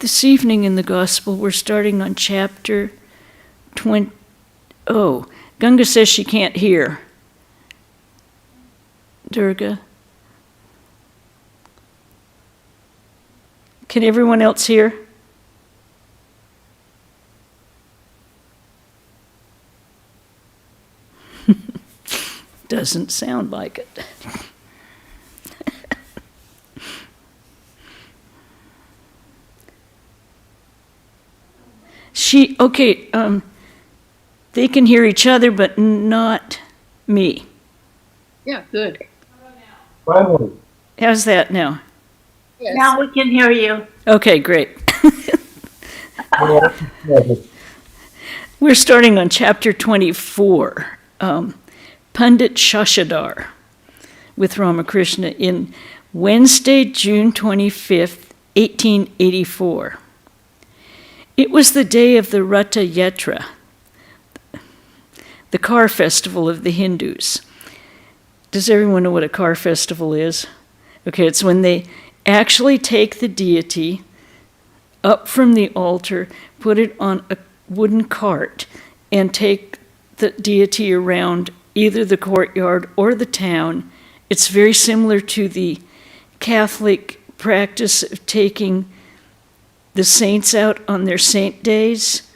This evening in the Gospel, we're starting on chapter 20. Oh, Gunga says she can't hear. Durga. Can everyone else hear? Doesn't sound like it. They can hear each other, but not me. Yeah, good. Finally. How's that now? Yes. Now we can hear you. Okay, great. We're starting on chapter 24, Pandit Shashadhar with Ramakrishna in Wednesday, June 25th, 1884. It was the day of the Ratha Yatra, the car festival of the Hindus. Does everyone know what a car festival is? Okay, it's when they actually take the deity up from the altar, put it on a wooden cart, and take the deity around either the courtyard or the town. It's very similar to the Catholic practice of taking the saints out on their saint days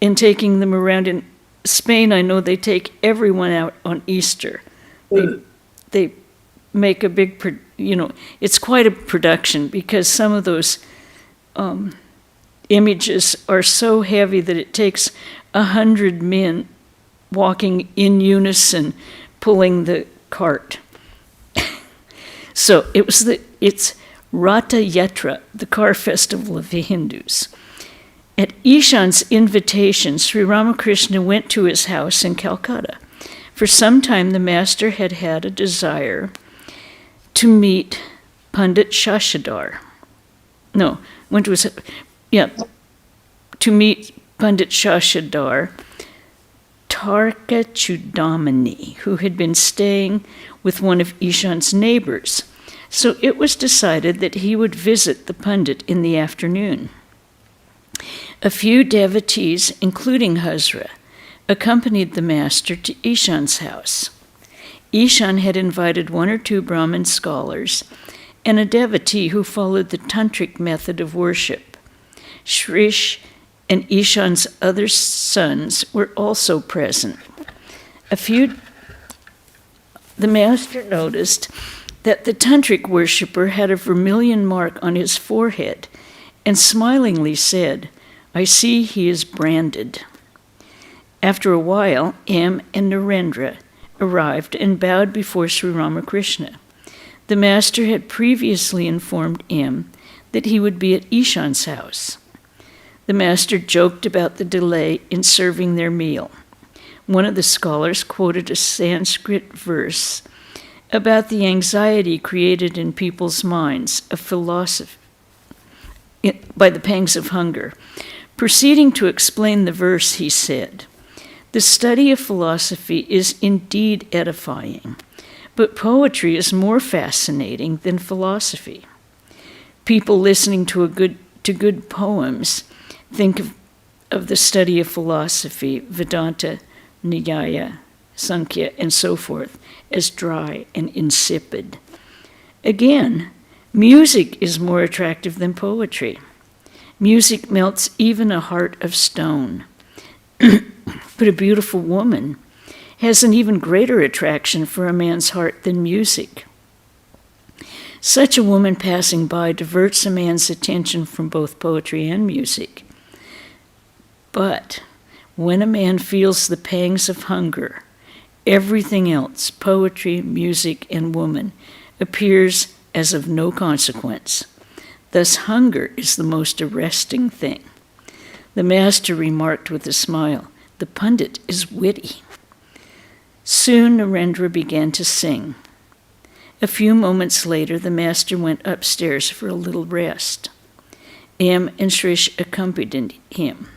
and taking them around. In Spain, I know they take everyone out on Easter. They make a big, it's quite a production because some of those images are so heavy that it takes 100 men walking in unison, pulling the cart. So it's Ratha Yatra, the car festival of the Hindus. At Ishan's invitation, Sri Ramakrishna went to his house in Calcutta. For some time, the master had had a desire to meet Pandit Shashadhar. To meet Pandit Shashadhar Tarka Chudamani, who had been staying with one of Ishan's neighbors. So it was decided that he would visit the Pandit in the afternoon. A few devotees, including Hazra, accompanied the master to Ishan's house. Ishan had invited one or two Brahmin scholars and a devotee who followed the tantric method of worship. Shrish and Ishan's other sons were also present. The master noticed that the tantric worshipper had a vermilion mark on his forehead and smilingly said, "I see he is branded." After a while, M and Narendra arrived and bowed before Sri Ramakrishna. The master had previously informed M that he would be at Ishan's house. The master joked about the delay in serving their meal. One of the scholars quoted a Sanskrit verse about the anxiety created in people's minds of philosophy by the pangs of hunger. Proceeding to explain the verse, he said, "The study of philosophy is indeed edifying, but poetry is more fascinating than philosophy. People listening to good poems think of the study of philosophy, Vedanta, Nyaya, Sankhya, and so forth, as dry and insipid. Again, music is more attractive than poetry. Music melts even a heart of stone. But a beautiful woman has an even greater attraction for a man's heart than music. Such a woman passing by diverts a man's attention from both poetry and music. But when a man feels the pangs of hunger, everything else, poetry, music, and woman, appears as of no consequence. Thus hunger is the most arresting thing." The master remarked with a smile, "The Pandit is witty." Soon Narendra began to sing. A few moments later, the master went upstairs for a little rest. M and Shrish accompanied him.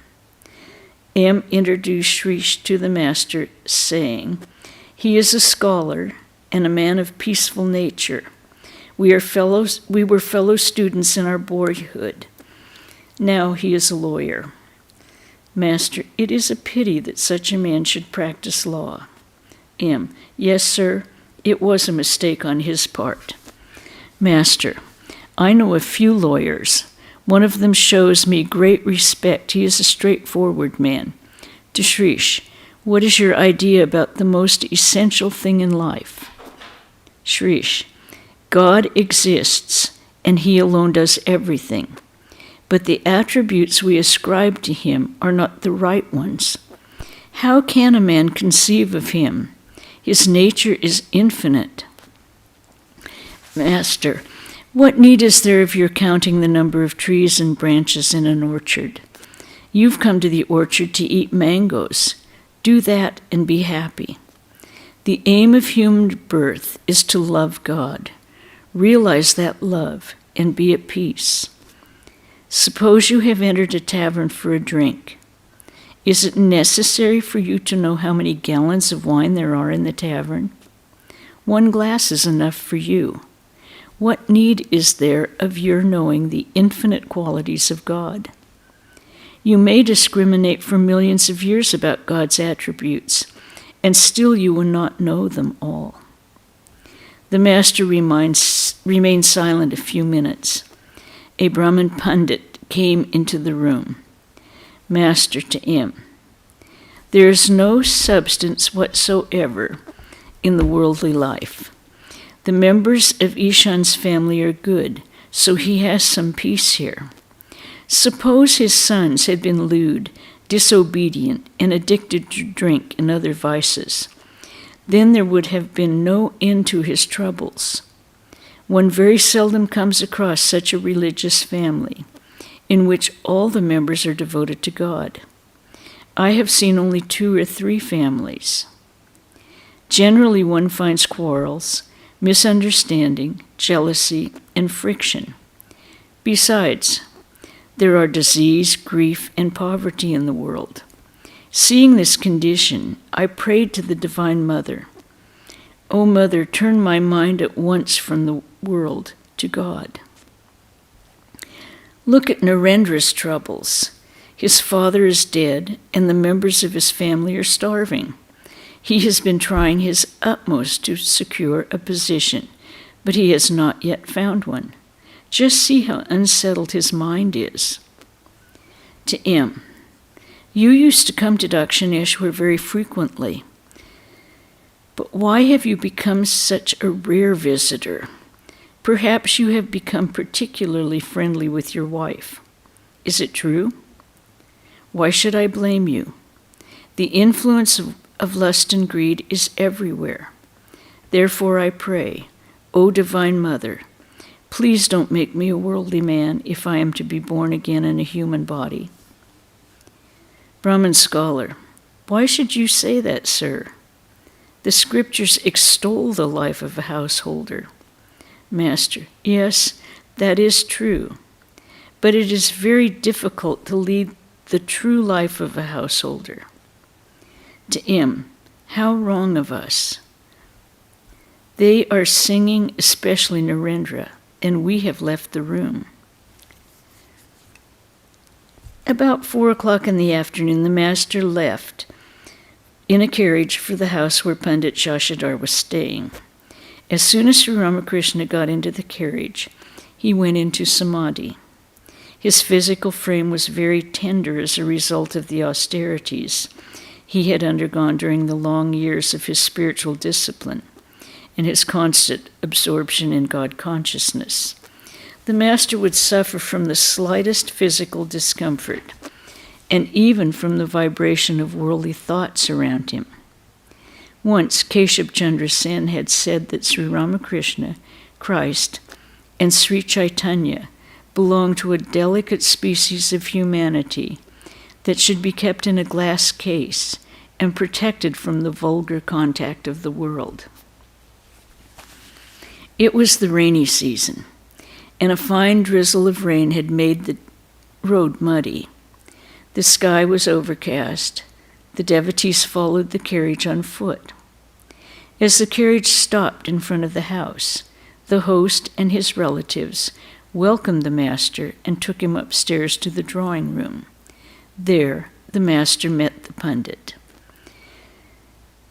M introduced Shrish to the master, saying, "He is a scholar and a man of peaceful nature. We were fellow students in our boyhood. Now he is a lawyer. Master, it is a pity that such a man should practice law. M. Yes, sir, it was a mistake on his part. Master, I know a few lawyers. One of them shows me great respect. He is a straightforward man. To Shrish, what is your idea about the most essential thing in life? Shrish, God exists, and he alone does everything. But the attributes we ascribe to him are not the right ones. How can a man conceive of him? His nature is infinite. Master, what need is there of your counting the number of trees and branches in an orchard? You've come to the orchard to eat mangoes. Do that and be happy. The aim of human birth is to love God. Realize that love and be at peace. Suppose you have entered a tavern for a drink. Is it necessary for you to know how many gallons of wine there are in the tavern? One glass is enough for you. What need is there of your knowing the infinite qualities of God? You may discriminate for millions of years about God's attributes, and still you will not know them all. The master remained silent a few minutes. A Brahmin Pandit came into the room. Master to M. There is no substance whatsoever in the worldly life. The members of Ishan's family are good, so he has some peace here. Suppose his sons had been lewd, disobedient, and addicted to drink and other vices. Then there would have been no end to his troubles. One very seldom comes across such a religious family, in which all the members are devoted to God. I have seen only 2 or 3 families. Generally one finds quarrels, misunderstanding, jealousy, and friction. Besides, there are disease, grief, and poverty in the world. Seeing this condition, I prayed to the Divine Mother. O Mother, turn my mind at once from the world to God. Look at Narendra's troubles. His father is dead, and the members of his family are starving. He has been trying his utmost to secure a position, but he has not yet found one. Just see how unsettled his mind is. To M. You used to come to Dakshineshwar very frequently. But why have you become such a rare visitor? Perhaps you have become particularly friendly with your wife. Is it true? Why should I blame you? The influence of lust and greed is everywhere. Therefore I pray, O Divine Mother, please don't make me a worldly man if I am to be born again in a human body. Brahmin scholar, why should you say that, sir? The scriptures extol the life of a householder. Master, yes, that is true, but it is very difficult to lead the true life of a householder. To M, how wrong of us. They are singing, especially Narendra, and we have left the room. About 4:00 in the afternoon, the master left in a carriage for the house where Pandit Shashidhar was staying. As soon as Sri Ramakrishna got into the carriage, he went into samadhi. His physical frame was very tender as a result of the austerities he had undergone during the long years of his spiritual discipline and his constant absorption in God consciousness. The master would suffer from the slightest physical discomfort, and even from the vibration of worldly thoughts around him. Once, Keshab Chandra Sen had said that Sri Ramakrishna, Christ, and Sri Chaitanya belonged to a delicate species of humanity that should be kept in a glass case and protected from the vulgar contact of the world. It was the rainy season, and a fine drizzle of rain had made the road muddy. The sky was overcast. The devotees followed the carriage on foot. As the carriage stopped in front of the house, the host and his relatives welcomed the master, and took him upstairs to the drawing room. There, the master met the Pandit.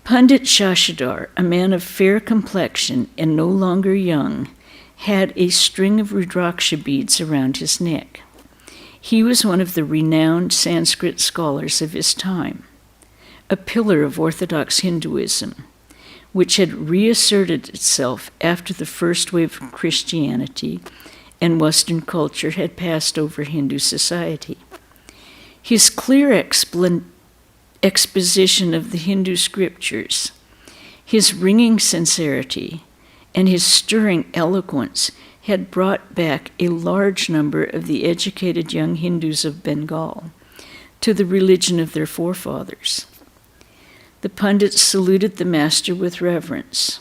Pandit Shashidhar, a man of fair complexion and no longer young, had a string of Rudraksha beads around his neck. He was one of the renowned Sanskrit scholars of his time, a pillar of Orthodox Hinduism, which had reasserted itself after the first wave of Christianity and Western culture had passed over Hindu society. His clear exposition of the Hindu scriptures, his ringing sincerity, and his stirring eloquence had brought back a large number of the educated young Hindus of Bengal to the religion of their forefathers. The Pandits saluted the master with reverence.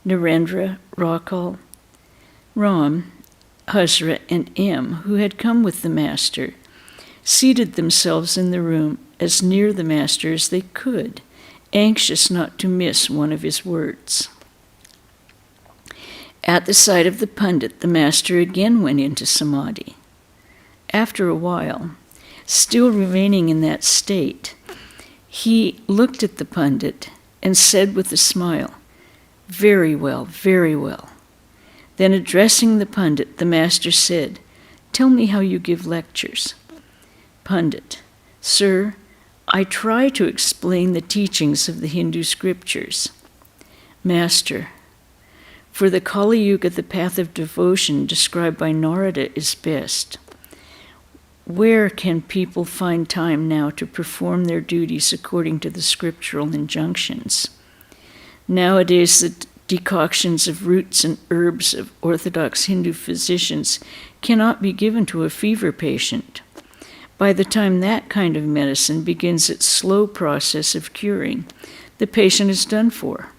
Narendra, Rakal, Ram, Hazra, and M, who had come with the master, seated themselves in the room as near the master as they could, anxious not to miss one of his words. At the sight of the Pandit, the master again went into samadhi. After a while, still remaining in that state, he looked at the Pandit and said with a smile, "Very well, very well." Then addressing the Pandit, the master said, "Tell me how you give lectures." Pandit, "Sir, I try to explain the teachings of the Hindu scriptures." Master, "For the Kali Yuga, the path of devotion described by Narada is best. Where can people find time now to perform their duties according to the scriptural injunctions? Nowadays, the decoctions of roots and herbs of Orthodox Hindu physicians cannot be given to a fever patient. By the time that kind of medicine begins its slow process of curing, the patient is done for.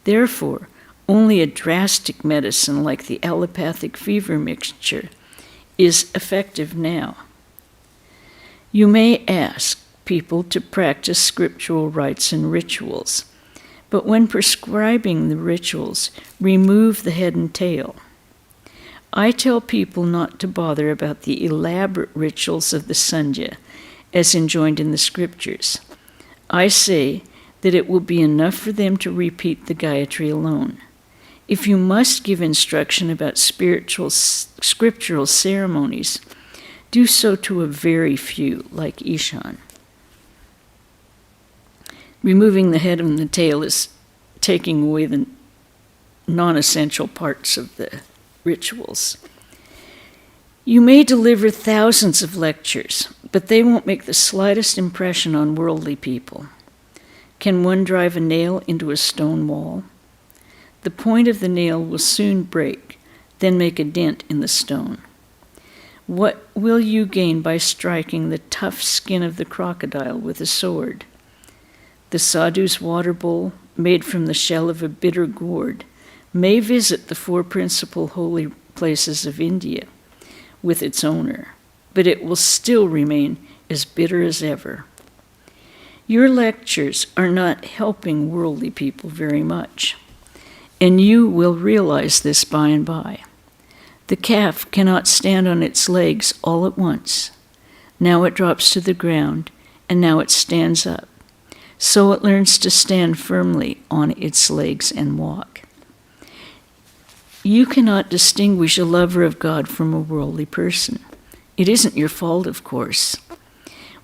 Therefore, only a drastic medicine like the allopathic fever mixture is effective now. You may ask people to practice scriptural rites and rituals, but when prescribing the rituals, remove the head and tail. I tell people not to bother about the elaborate rituals of the Sandhya, as enjoined in the scriptures. I say that it will be enough for them to repeat the Gayatri alone. If you must give instruction about scriptural ceremonies, do so to a very few, like Ishan. Removing the head and the tail is taking away the non-essential parts of the rituals. You may deliver thousands of lectures, but they won't make the slightest impression on worldly people. Can one drive a nail into a stone wall? The point of the nail will soon break, then make a dent in the stone. What will you gain by striking the tough skin of the crocodile with a sword? The sadhu's water bowl, made from the shell of a bitter gourd, may visit the four principal holy places of India with its owner, but it will still remain as bitter as ever. Your lectures are not helping worldly people very much, and you will realize this by and by. The calf cannot stand on its legs all at once. Now it drops to the ground, and now it stands up. So it learns to stand firmly on its legs and walk. You cannot distinguish a lover of God from a worldly person. It isn't your fault, of course.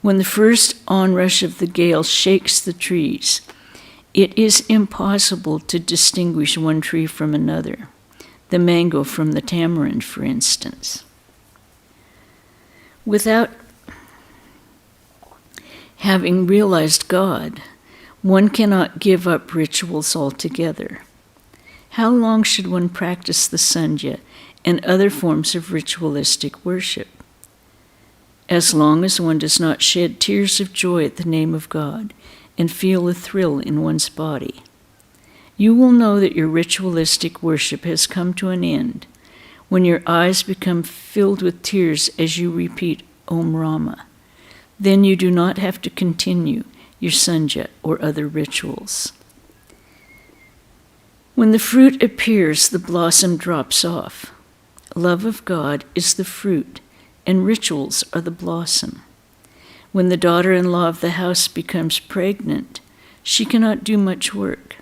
When the first onrush of the gale shakes the trees, it is impossible to distinguish one tree from another, the mango from the tamarind, for instance. Without having realized God, one cannot give up rituals altogether. How long should one practice the Sandhya and other forms of ritualistic worship? As long as one does not shed tears of joy at the name of God and feel a thrill in one's body. You will know that your ritualistic worship has come to an end when your eyes become filled with tears as you repeat Om Rama. Then you do not have to continue your Sandhya or other rituals. When the fruit appears, the blossom drops off. Love of God is the fruit, and rituals are the blossom. When the daughter-in-law of the house becomes pregnant, she cannot do much work.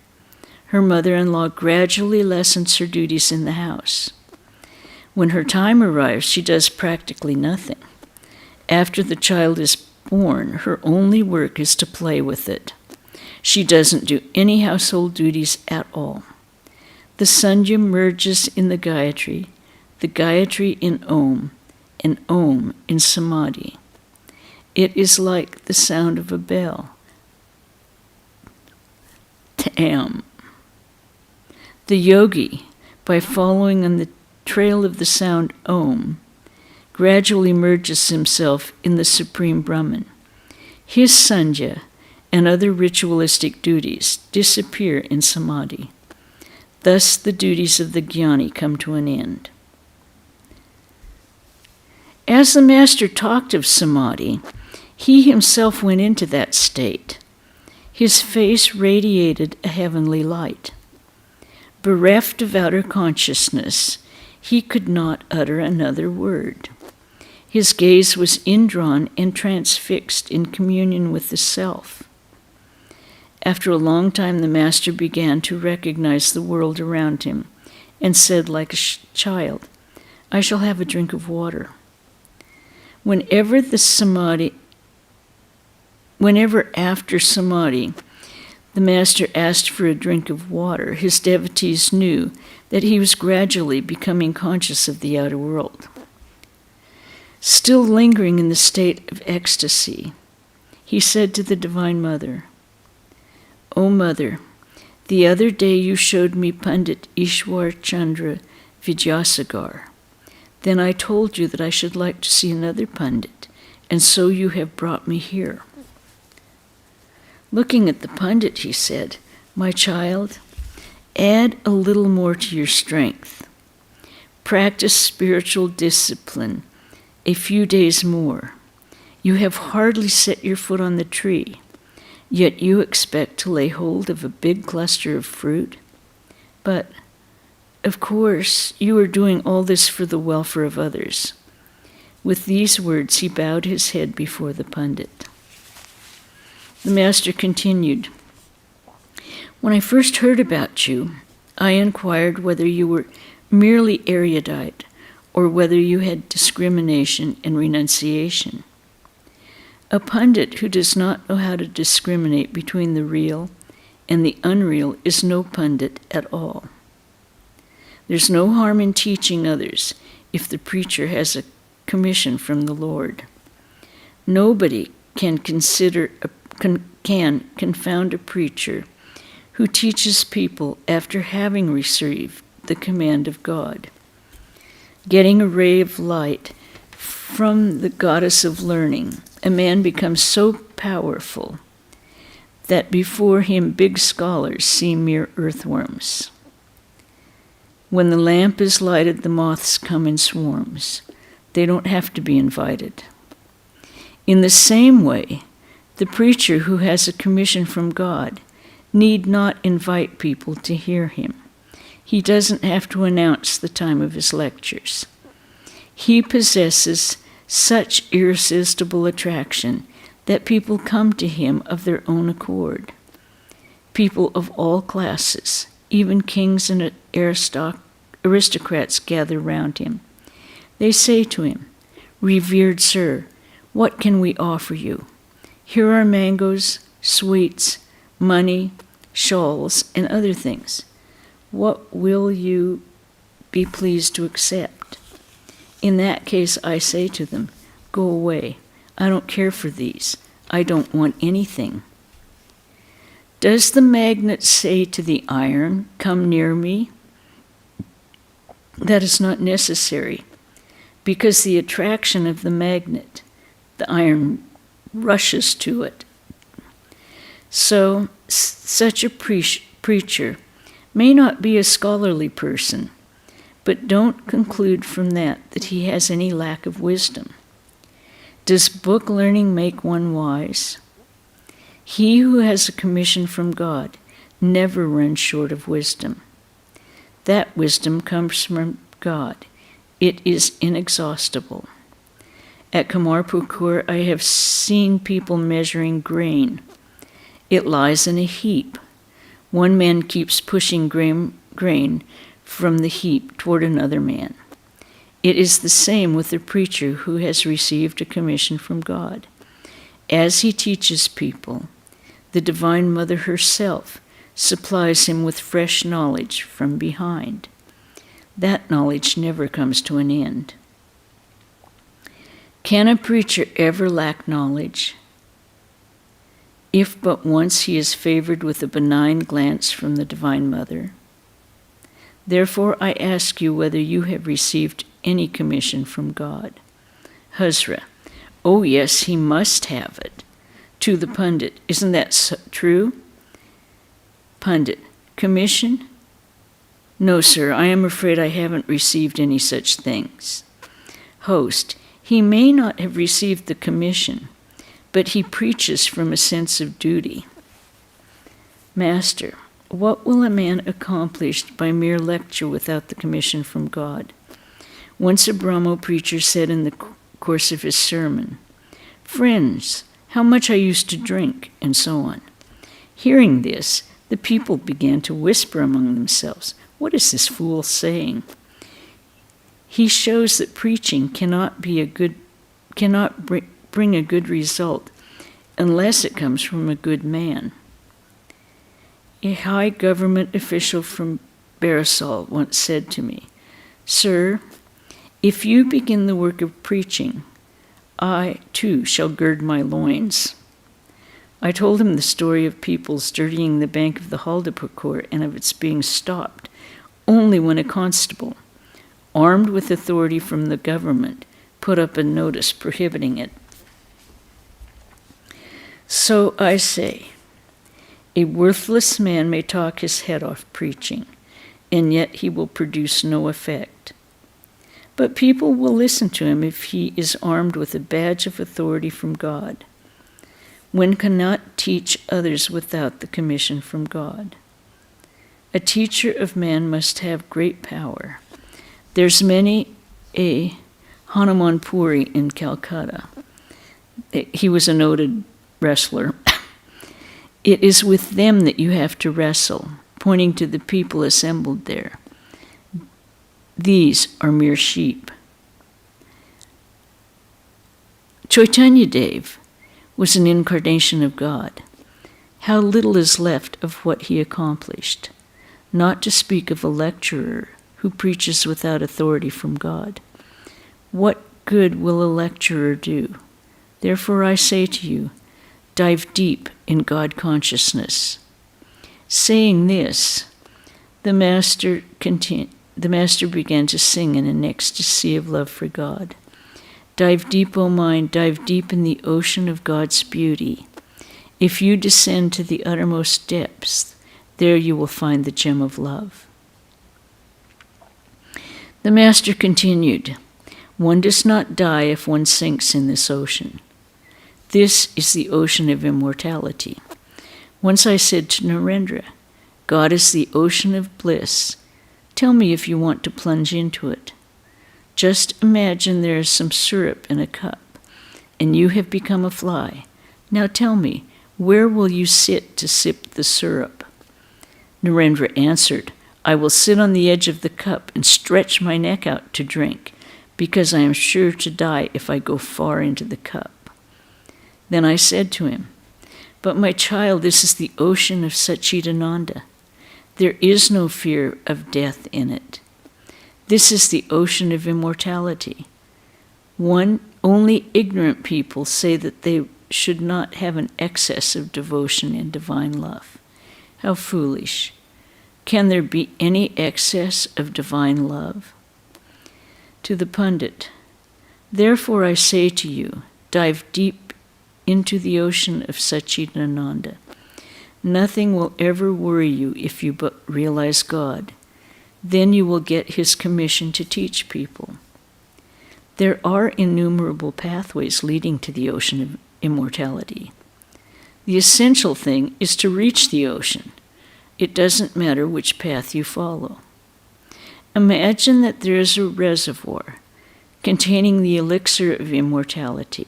Her mother-in-law gradually lessens her duties in the house. When her time arrives, she does practically nothing. After the child is born, her only work is to play with it. She doesn't do any household duties at all. The Sandhya merges in the Gayatri in Om, and Om in Samadhi. It is like the sound of a bell. Tam. The yogi, by following on the trail of the sound Om, gradually merges himself in the Supreme Brahman. His Sandhya and other ritualistic duties disappear in Samadhi. Thus the duties of the jnani come to an end. As the Master talked of Samadhi, he himself went into that state. His face radiated a heavenly light. Bereft of outer consciousness, he could not utter another word. His gaze was indrawn and transfixed in communion with the Self. After a long time, the Master began to recognize the world around him and said like a child, "I shall have a drink of water." Whenever after Samadhi, the Master asked for a drink of water, his devotees knew that he was gradually becoming conscious of the outer world. Still lingering in the state of ecstasy, he said to the Divine Mother, "O Mother, the other day you showed me Pandit Ishwar Chandra Vidyasagar. Then I told you that I should like to see another Pandit, and so you have brought me here." Looking at the Pandit, he said, "My child, add a little more to your strength. Practice spiritual discipline a few days more. You have hardly set your foot on the tree, yet you expect to lay hold of a big cluster of fruit. But, of course, you are doing all this for the welfare of others." With these words, he bowed his head before the Pandit. The Master continued, "When I first heard about you, I inquired whether you were merely erudite or whether you had discrimination and renunciation. A Pandit who does not know how to discriminate between the real and the unreal is no Pandit at all. There's no harm in teaching others if the preacher has a commission from the Lord. Nobody can confound a preacher who teaches people after having received the command of God. Getting a ray of light from the goddess of learning, a man becomes so powerful that before him big scholars seem mere earthworms. When the lamp is lighted, the moths come in swarms. They don't have to be invited. In the same way, the preacher who has a commission from God need not invite people to hear him. He doesn't have to announce the time of his lectures. He possesses such irresistible attraction that people come to him of their own accord. People of all classes, even kings and aristocrats, gather round him. They say to him, "Revered sir, what can we offer you? Here are mangoes, sweets, money, shawls, and other things. What will you be pleased to accept?" In that case, I say to them, "Go away. I don't care for these. I don't want anything." Does the magnet say to the iron, "Come near me"? That is not necessary, because the attraction of the magnet, the iron rushes to it. So, such a preacher may not be a scholarly person, but don't conclude from that he has any lack of wisdom. Does book learning make one wise? He who has a commission from God never runs short of wisdom. That wisdom comes from God, It is inexhaustible. At Kamarpukur, I have seen people measuring grain. It lies in a heap. One man keeps pushing grain from the heap toward another man. It is the same with the preacher who has received a commission from God. As he teaches people, the Divine Mother herself supplies him with fresh knowledge from behind. That knowledge never comes to an end. Can a preacher ever lack knowledge? If but once he is favored with a benign glance from the Divine Mother. Therefore I ask you whether you have received any commission from God. Huzra: oh yes, he must have it. To the Pundit: isn't that true? Pundit: commission? No, sir, I am afraid I haven't received any such things. Host: he may not have received the commission, but he preaches from a sense of duty. Master: what will a man accomplish by mere lecture without the commission from God? Once a Brahmo preacher said in the course of his sermon, "Friends, how much I used to drink," and so on. Hearing this, the people began to whisper among themselves, "What is this fool saying?" He shows that preaching cannot bring a good result unless it comes from a good man. A high government official from Barisal once said to me, "Sir, if you begin the work of preaching, I, too, shall gird my loins." I told him the story of people's dirtying the bank of the Haldapukur and of its being stopped only when a constable, armed with authority from the government, put up a notice prohibiting it. So I say, a worthless man may talk his head off preaching, and yet he will produce no effect. But people will listen to him if he is armed with a badge of authority from God. One cannot teach others without the commission from God. A teacher of man must have great power. There's many a Hanuman Puri in Calcutta. He was a noted wrestler. It is with them that you have to wrestle, pointing to the people assembled there. These are mere sheep. Chaitanya Dev was an incarnation of God. How little is left of what he accomplished, not to speak of a lecturer who preaches without authority from God. What good will a lecturer do? Therefore I say to you, dive deep in God consciousness. Saying this, the master began to sing in an ecstasy of love for God. Dive deep, O mind, dive deep in the ocean of God's beauty. If you descend to the uttermost depths, there you will find the gem of love. The master continued, one does not die if one sinks in this ocean. This is the ocean of immortality. Once I said to Narendra, God is the ocean of bliss. Tell me if you want to plunge into it. Just imagine there is some syrup in a cup, and you have become a fly. Now tell me, where will you sit to sip the syrup? Narendra answered, I will sit on the edge of the cup and stretch my neck out to drink, because I am sure to die if I go far into the cup. Then I said to him, but my child, this is the ocean of Satchidananda. There is no fear of death in it. This is the ocean of immortality. Only ignorant people say that they should not have an excess of devotion and divine love. How foolish. Can there be any excess of divine love? To the Pundit, therefore I say to you, dive deep into the ocean of Satchidananda. Nothing will ever worry you if you but realize God. Then you will get his commission to teach people. There are innumerable pathways leading to the ocean of immortality. The essential thing is to reach the ocean. It doesn't matter which path you follow. Imagine that there is a reservoir containing the elixir of immortality.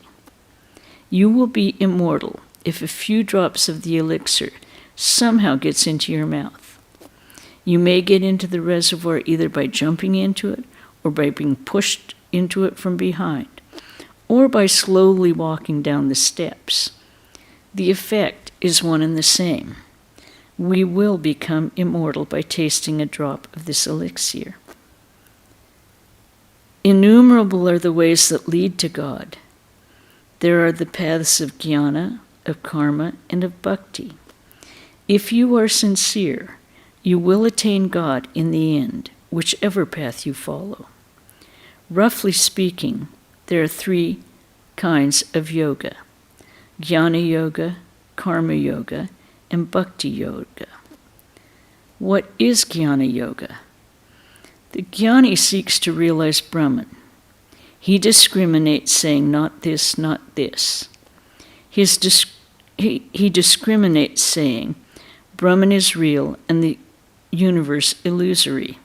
You will be immortal if a few drops of the elixir somehow gets into your mouth. You may get into the reservoir either by jumping into it or by being pushed into it from behind, or by slowly walking down the steps. The effect is one and the same. We will become immortal by tasting a drop of this elixir. Innumerable are the ways that lead to God. There are the paths of jnana, of karma, and of bhakti. If you are sincere, you will attain God in the end, whichever path you follow. Roughly speaking, there are three kinds of yoga: jnana yoga, karma yoga, and bhakti yoga. What is jnana yoga? The jnani seeks to realize Brahman. He discriminates, saying, not this, not this. He discriminates, saying, Brahman is real and the universe illusory.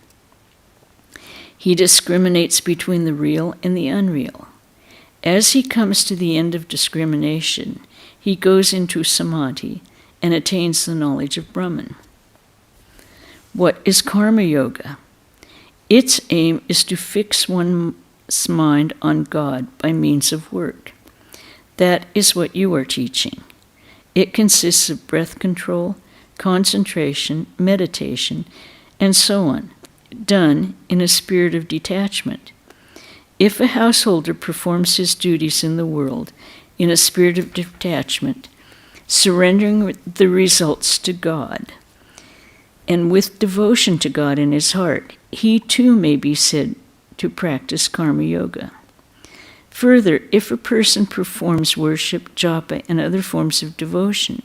He discriminates between the real and the unreal. As he comes to the end of discrimination, he goes into samadhi and attains the knowledge of Brahman. What is karma yoga? Its aim is to fix one's mind on God by means of work. That is what you are teaching. It consists of breath control, concentration, meditation, and so on, done in a spirit of detachment. If a householder performs his duties in the world in a spirit of detachment, surrendering the results to God, and with devotion to God in his heart, he too may be said to practice karma yoga. Further, if a person performs worship, japa, and other forms of devotion,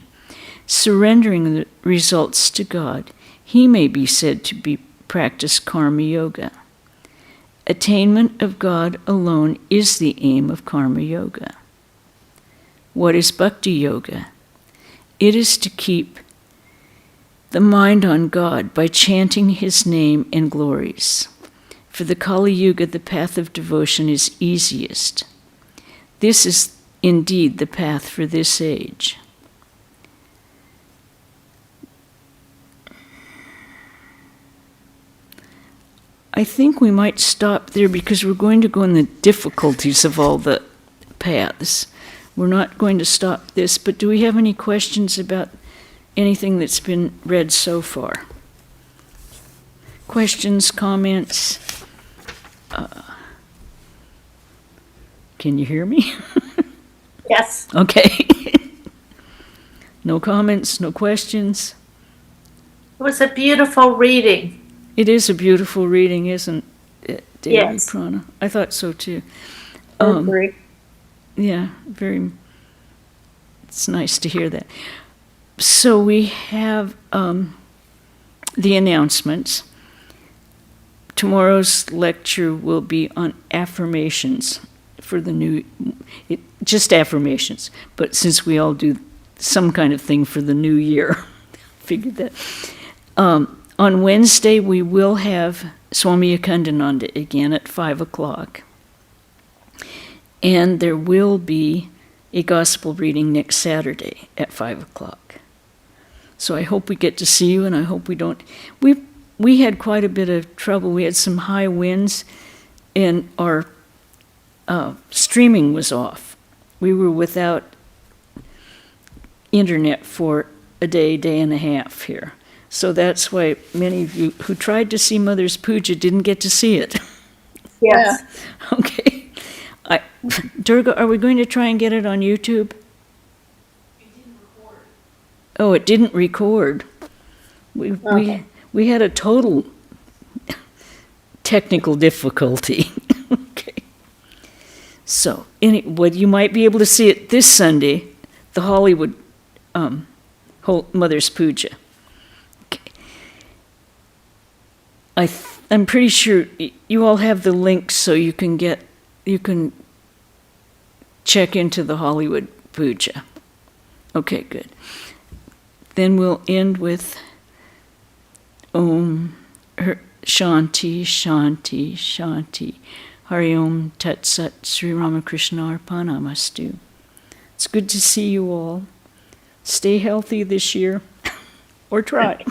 surrendering the results to God, he may be said to practice karma yoga. Attainment of God alone is the aim of karma yoga. What is bhakti yoga? It is to keep the mind on God by chanting his name and glories. For the Kali Yuga, the path of devotion is easiest. This is indeed the path for this age. I think we might stop there because we're going to go in the difficulties of all the paths. We're not going to stop this, but do we have any questions about anything that's been read so far? Questions, comments? Can you hear me? Yes. Okay. No comments, no questions? It was a beautiful reading. It is a beautiful reading, isn't it, Devi Yes. Prana? I thought so too. I agree. Yeah, very. It's nice to hear that. So we have the announcements. Tomorrow's lecture will be on affirmations for the new, just affirmations, but since we all do some kind of thing for the new year, figured that. On Wednesday, we will have Swami Akandananda again at 5 o'clock. And there will be a gospel reading next Saturday at 5 o'clock. So I hope we get to see you, and I hope we don't. We had quite a bit of trouble. We had some high winds, and our streaming was off. We were without internet for a day and a half here. So that's why many of you who tried to see Mother's Puja didn't get to see it. Yes. Okay. Durga, are we going to try and get it on YouTube? It didn't record. Oh, it didn't record. Okay. We had a total technical difficulty. Okay. So, you might be able to see it this Sunday, the Hollywood Mother's Puja. Okay. I'm pretty sure you all have the links, so you can check into the Hollywood Puja. Okay, good. Then we'll end with Shanti, Shanti, Shanti. Hari Om Tat Sat Sri Ramakrishna Arpanamastu. It's good to see you all. Stay healthy this year, or try.